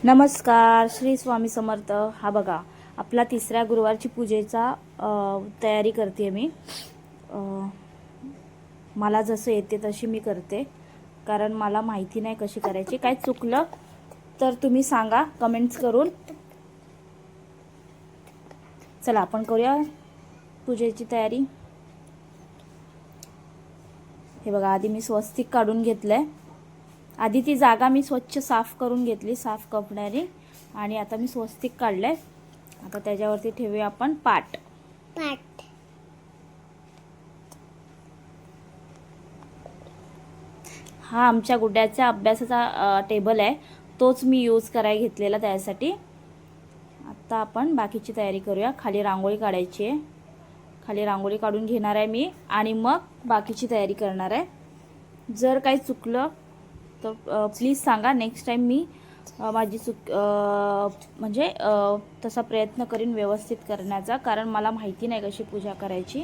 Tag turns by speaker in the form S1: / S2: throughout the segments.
S1: नमस्कार, श्री स्वामी समर्थ. हा बघा, आपला तिसऱ्या गुरुवारची पूजेचा तयारी करते मी. मला जसं येते तशी मी करते, कारण मला माहिती नाही कशी करायची. काय चुकलं तर तुम्ही सांगा कमेंट्स करून. चला आपण करूया पूजेची तयारी. हे बघा, आधी मी स्वस्तिक काढून घेतलंय. आधी ती जागा मी स्वच्छ साफ करून घेतली, साफ कपड्याने. आणि आता मी स्वस्तिक काढलंय. आता त्याच्यावरती ठेवूया आपण पाट. हा आमच्या गुड्याच्या अभ्यासाचा टेबल आहे, तोच मी यूज करायला घेतलेला त्यासाठी. आता आपण बाकीची तयारी करूया. खाली रांगोळी काढायची आहे. खाली रांगोळी काढून घेणार आहे मी आणि मग बाकीची तयारी करणार आहे. जर काही चुकलं तर प्लीज सांगा. नेक्स्ट टाइम मी माझी म्हणजे तसा प्रयत्न करीन व्यवस्थित करण्याचा, कारण मला माहिती नाही कशी पूजा करायची.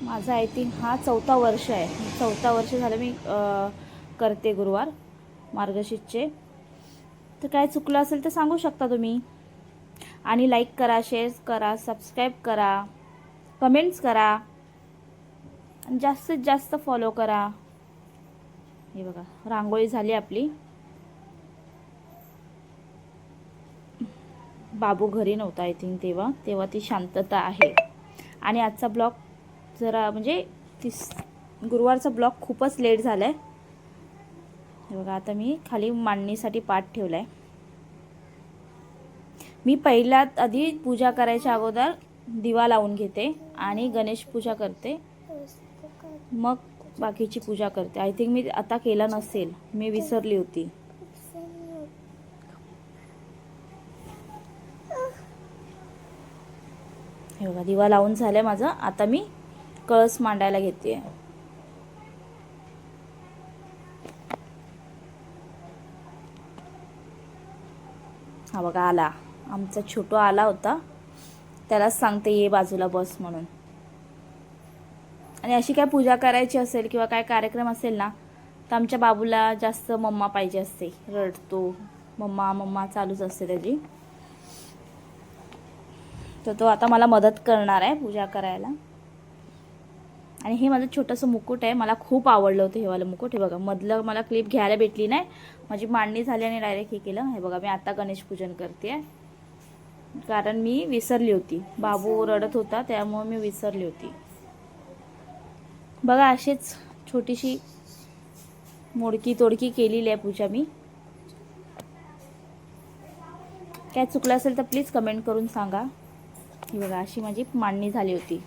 S1: माझं आय थिंक हा 4था वर्ष आहे. 4था वर्ष झालं मी करते गुरुवार मार्गशीर्षचे. तर काय चुकलं असेल तर सांगू शकता तुम्ही. आणि लाईक करा, शेअर करा, सबस्क्राईब करा, कमेंट्स करा आणि जास्तीत जास्त फॉलो करा. हे बघा, रांगोळी झाली आपली. बाबू घरी नव्हता आय थिंक तेव्हा ती शांतता आहे. आणि आजचा ब्लॉग जरा म्हणजे गुरुवारचा ब्लॉग खूपच लेट झालाय. हे बघा, आता मी खाली मांडणीसाठी पाट ठेवलाय. मी पहिल्यात आधी पूजा करायच्या अगोदर दिवा लावून घेते आणि गणेश पूजा करते, मग बाकीची पूजा करते. आय थिंक मी आता केला नसेल, मी विसरली होती. हे बघा, दिवा लावून झालंय माझं. आता मी कळस मांडायला घेते. हा बघा, आला आमचा छोटू आला होता, त्यालाच सांगते ये बाजूला बस म्हणून. आणि अशी काय पूजा करायची असेल किंवा काय कार्यक्रम असेल ना, तर आमच्या बाबूला जास्त मम्मा पाहिजे असते. रडतो, मम्मा मम्मा चालूच असते त्याची. तर तो आता मला मदत करणार आहे पूजा करायला. आणि हे माझं छोटंसं मुकुट आहे, मला खूप आवडलं होतं हे वालं मुकुट. हे बघा, मधलं मला क्लिप घ्यायला भेटली नाही, माझी मांडणी झाली आणि डायरेक्ट हे केलं. हे बघा, मी आता गणेश पूजन करते, कारण मी विसरली होती. बाबू रडत होता त्यामुळे मी विसरली होती. बघा, अशीच छोटीशी मोडकी तोडकी केलेली आहे पूजा मी. काय चुकलं असेल तर प्लीज कमेंट करून सांगा. ही बघा, अशी माझी मांडणी झाली होती,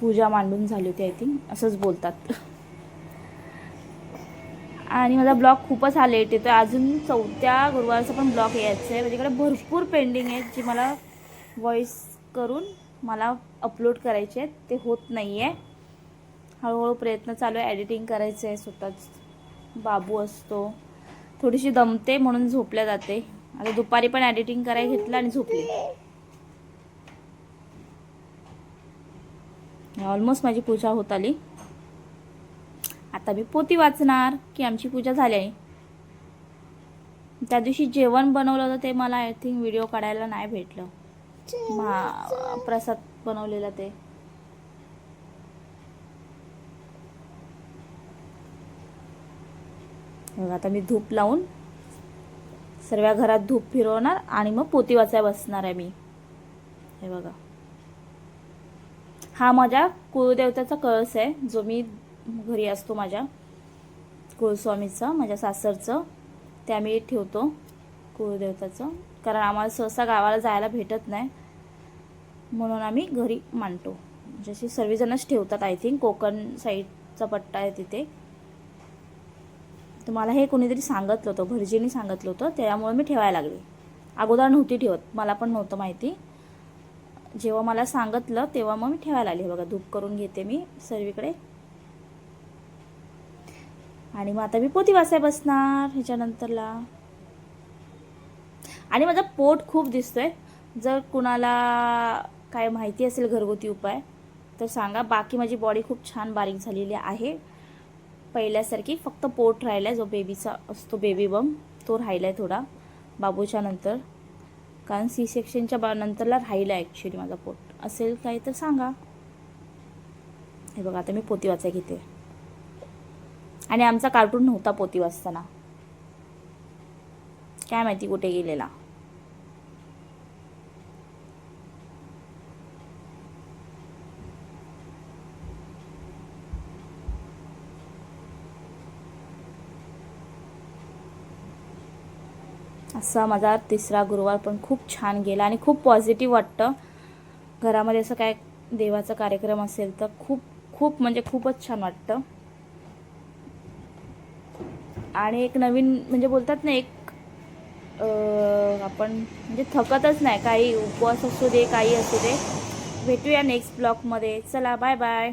S1: पूजा मांडून झाली होती आय थिंक, असंच बोलतात. आणि माझा ब्लॉग खूपच हा लेट येतो. अजून 4थ्या गुरुवारचा पण ब्लॉग यायचं आहे. माझ्याकडे भरपूर पेंडिंग आहेत, जी मला व्हॉइस करून मला अपलोड करायचे आहेत. ते होत नाही आहे. हळूहळू प्रयत्न चालू आहे. एडिटिंग करायचं आहे स्वतःच. बाबू असतो, थोडीशी दमते म्हणून झोपल्या जाते. आता दुपारी पण एडिटिंग करायला घेतलं आणि झोपली. ऑलमोस्ट माझी पूजा होत आली. आता मी पोथी वाचणार की आमची पूजा झाली आहे. त्या दिवशी जेवण बनवलं होतं ते मला आय थिंक व्हिडिओ काढायला नाही भेटलं. प्रसाद बनवलेला ते. आता मी धूप लावून सर्व घरात धूप फिरवणार आणि मग पोथी वाचायला बसणार आहे मी. हे बघा, हा माझ्या कुलदेवताचा कळस आहे, जो मी घरी असतो माझ्या कुलस्वामीचा, माझ्या सासरचं. ते आम्ही ठेवतो कुलदेवताचं, कारण आम्हाला सहसा गावाला जायला भेटत नाही, म्हणून आम्ही घरी मांडतो. जसे सर्वजणच ठेवतात आय थिंक. कोकण साईडचा पट्टा आहे तिथे. तर मला हे कोणीतरी सांगितलं होतं, भटजींनी सांगितलं होतं, त्यामुळे मी ठेवायला लागले. अगोदर नव्हती ठेवत, मला पण नव्हतं माहिती. जेव्हा मला सांगितलं तेव्हा मग मी ठेवायला लागले. बघा, धूप करून घेते मी सर्वीकडे. आणि मग आता मी पोथी वाचायला बसणार ह्याच्यानंतरला. आणि माझं पोट खूप दिसतोय. जर कुणाला काय माहिती असेल घरगुती उपाय तर सांगा. बाकी माझी बॉडी खूप छान बारीक झालेली आहे, पहिल्यासारखी, फक्त पोट राहिला आहे, जो बेबीचा असतो बेबी बम तो राहिला आहे थोडा बाबूच्या नंतर, कारण सी सेक्शनच्या नंतरला राहिला आहे ॲक्च्युली माझा पोट. असेल काही तर सांगा. हे बघा आता मी पोती वाचाय घेते. आणि आमचा कार्टून नव्हता पोती वाचताना, काय माहिती कुठे गेलेला. असा माझा तिसरा गुरुवार पण खूप छान गेला आणि खूप पॉझिटिव्ह वाटतं. घरामध्ये असं काय देवाचा कार्यक्रम असेल तर खूप खूप म्हणजे खूपच छान वाटतं. आणि एक नवीन म्हणजे बोलतात ना, एक आपण म्हणजे थकतच नाही, काही उपवास असू दे काही असू दे. भेटूया नेक्स्ट ब्लॉगमध्ये. चला बाय बाय.